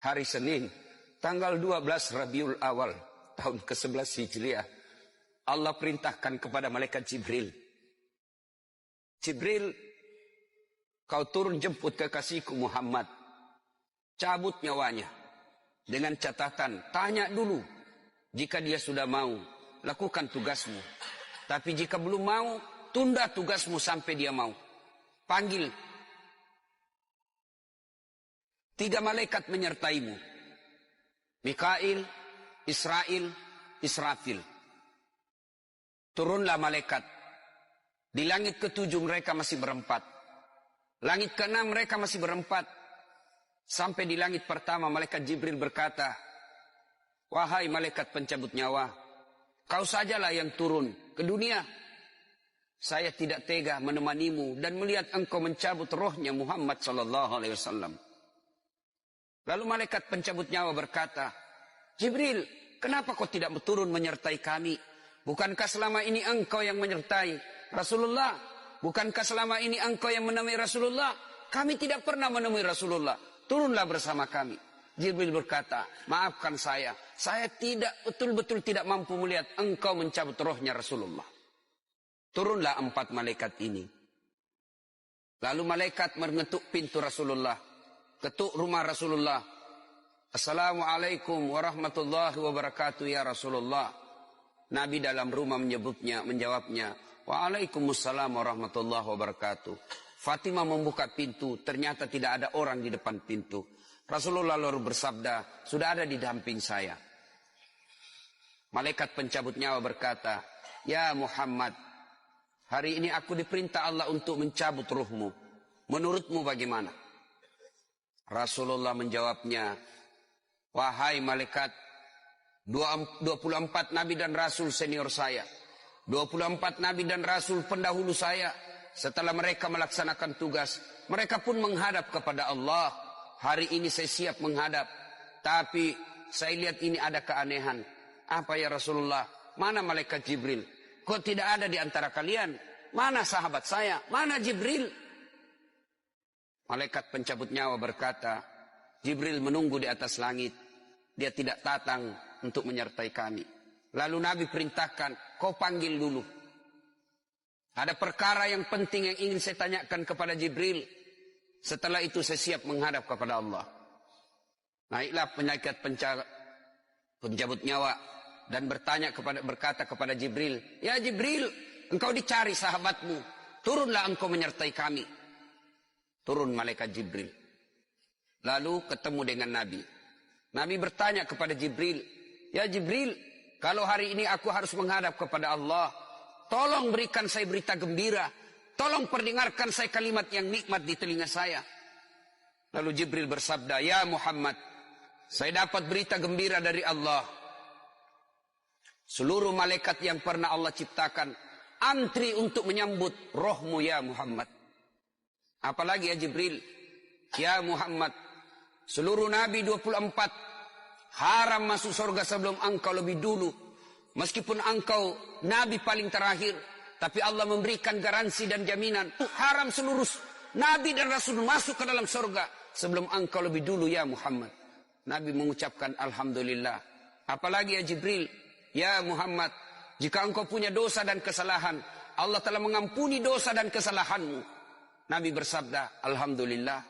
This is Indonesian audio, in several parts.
hari Senin, tanggal 12 Rabiul Awal, tahun ke-11 Hijriah, Allah perintahkan kepada malaikat Jibril, Jibril, kau turun jemput kekasihku Muhammad, cabut nyawanya, dengan catatan, tanya dulu, jika dia sudah mau, lakukan tugasmu, tapi jika belum mau, tunda tugasmu sampai dia mau. Panggil 3 malaikat menyertaimu, Mikail, Israel, Israfil. Turunlah malaikat. Di langit ke-7 mereka masih berempat. Langit ke-6 mereka masih berempat. Sampai di langit pertama malaikat Jibril berkata, wahai malaikat pencabut nyawa, kau sajalah yang turun ke dunia. Saya tidak tega menemanimu dan melihat engkau mencabut rohnya Muhammad sallallahu alaihi wasallam. Lalu malaikat pencabut nyawa berkata, Jibril, kenapa kau tidak turun menyertai kami? Bukankah selama ini engkau yang menyertai Rasulullah? Bukankah selama ini engkau yang menemui Rasulullah? Kami tidak pernah menemui Rasulullah. Turunlah bersama kami. Jibril berkata, maafkan saya tidak betul-betul tidak mampu melihat engkau mencabut rohnya Rasulullah. Turunlah 4 malaikat ini. Lalu malaikat mengetuk pintu Rasulullah, ketuk rumah Rasulullah. Assalamualaikum warahmatullahi wabarakatuh ya Rasulullah. Nabi dalam rumah menjawabnya, waalaikumsalam warahmatullahi wabarakatuh. Fatimah membuka pintu, ternyata tidak ada orang di depan pintu. Rasulullah lalu bersabda, sudah ada di damping saya. Malaikat pencabut nyawa berkata, ya Muhammad, hari ini aku diperintah Allah untuk mencabut ruhmu. Menurutmu bagaimana? Rasulullah menjawabnya, wahai malaikat, 24 nabi dan rasul senior saya, 24 nabi dan rasul pendahulu saya, setelah mereka melaksanakan tugas, mereka pun menghadap kepada Allah. Hari ini saya siap menghadap, tapi saya lihat ini ada keanehan. Apa ya Rasulullah? Mana malaikat Jibril? Kok tidak ada di antara kalian? Mana sahabat saya? Mana Jibril? Malaikat pencabut nyawa berkata, Jibril menunggu di atas langit. Dia tidak datang untuk menyertai kami. Lalu Nabi perintahkan, kau panggil dulu. Ada perkara yang penting yang ingin saya tanyakan kepada Jibril. Setelah itu saya siap menghadap kepada Allah. Naiklah malaikat pencabut nyawa dan berkata kepada Jibril, ya Jibril, engkau dicari sahabatmu, turunlah engkau menyertai kami. Turun malaikat Jibril. Lalu ketemu dengan Nabi. Nabi bertanya kepada Jibril, ya Jibril, kalau hari ini aku harus menghadap kepada Allah, tolong berikan saya berita gembira, tolong perdengarkan saya kalimat yang nikmat di telinga saya. Lalu Jibril bersabda, ya Muhammad, saya dapat berita gembira dari Allah. Seluruh malaikat yang pernah Allah ciptakan antri untuk menyambut rohmu ya Muhammad. Apalagi ya Jibril, ya Muhammad, seluruh nabi 24 haram masuk surga sebelum engkau lebih dulu. Meskipun engkau nabi paling terakhir, tapi Allah memberikan garansi dan jaminan, haram seluruh nabi dan rasul masuk ke dalam surga sebelum engkau lebih dulu ya Muhammad. Nabi mengucapkan alhamdulillah. Apalagi ya Jibril, ya Muhammad, jika engkau punya dosa dan kesalahan, Allah telah mengampuni dosa dan kesalahanmu. Nabi bersabda, alhamdulillah.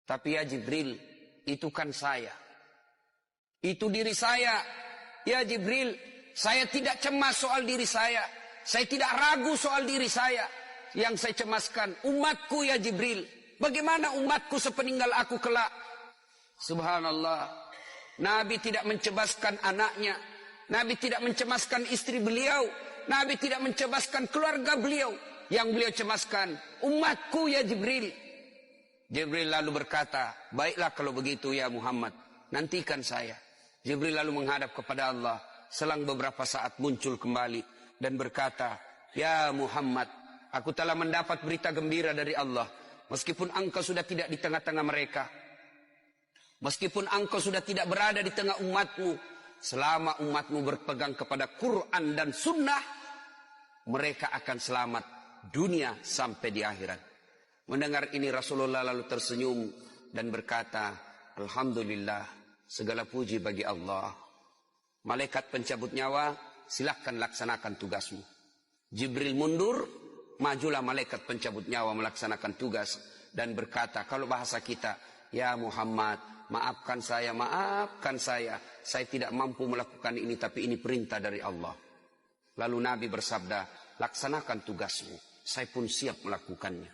Tapi ya Jibril, itu kan saya. Itu diri saya. Ya Jibril, saya tidak cemas soal diri saya. Saya tidak ragu soal diri saya. Yang saya cemaskan, umatku ya Jibril. Bagaimana umatku sepeninggal aku kelak? Subhanallah. Nabi tidak mencemaskan anaknya. Nabi tidak mencemaskan istri beliau. Nabi tidak mencemaskan keluarga beliau. Yang beliau cemaskan, umatku ya Jibril. Jibril lalu berkata, baiklah kalau begitu ya Muhammad, nantikan saya. Jibril lalu menghadap kepada Allah. Selang beberapa saat muncul kembali dan berkata, ya Muhammad, aku telah mendapat berita gembira dari Allah. Meskipun engkau sudah tidak di tengah-tengah mereka, meskipun engkau sudah tidak berada di tengah umatmu, selama umatmu berpegang kepada Quran dan Sunnah, mereka akan selamat dunia sampai di akhirat. Mendengar ini Rasulullah lalu tersenyum. dan berkata, Alhamdulillah, segala puji bagi Allah. Malaikat pencabut nyawa, silakan laksanakan tugasmu. Jibril mundur, majulah malaikat pencabut nyawa melaksanakan tugas dan berkata, kalau bahasa kita, ya Muhammad, maafkan saya, saya tidak mampu melakukan ini, tapi ini perintah dari Allah. Lalu Nabi bersabda, laksanakan tugasmu, saya pun siap melakukannya.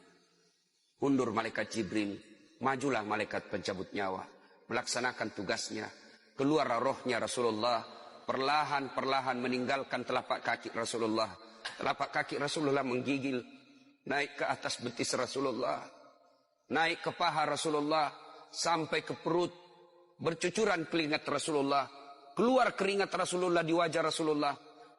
Mundur malaikat Jibril, majulah malaikat pencabut nyawa, melaksanakan tugasnya. Keluar rohnya Rasulullah, perlahan-perlahan meninggalkan telapak kaki Rasulullah. Telapak kaki Rasulullah menggigil, naik ke atas betis Rasulullah, naik ke paha Rasulullah, sampai ke perut, bercucuran keringat Rasulullah, keluar keringat Rasulullah di wajah Rasulullah.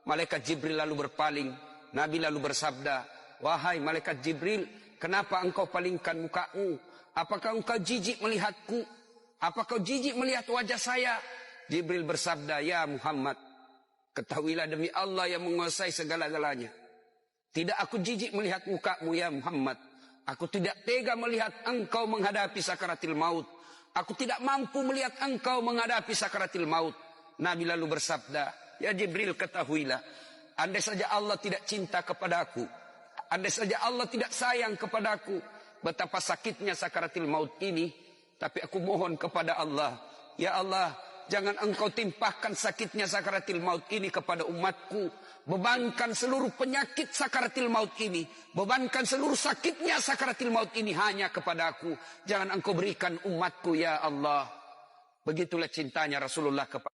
Malaikat Jibril lalu berpaling, Nabi lalu bersabda, wahai malaikat Jibril, kenapa engkau palingkan mukamu? Apakah engkau jijik melihatku? Apakah kau jijik melihat wajah saya? Jibril bersabda, ya Muhammad, ketahuilah demi Allah yang menguasai segala-galanya, tidak aku jijik melihat mukamu ya Muhammad. Aku tidak tega melihat engkau menghadapi sakaratil maut. Aku tidak mampu melihat engkau menghadapi sakaratil maut. Nabi lalu bersabda, ya Jibril, ketahuilah, andai saja Allah tidak cinta kepadaku, andai saja Allah tidak sayang kepadaku, betapa sakitnya sakaratil maut ini. Tapi aku mohon kepada Allah, ya Allah, jangan engkau timpahkan sakitnya sakaratil maut ini kepada umatku. Bebankan seluruh penyakit sakaratil maut ini, bebankan seluruh sakitnya sakaratil maut ini hanya kepada aku. Jangan engkau berikan umatku ya Allah. Begitulah cintanya Rasulullah kepada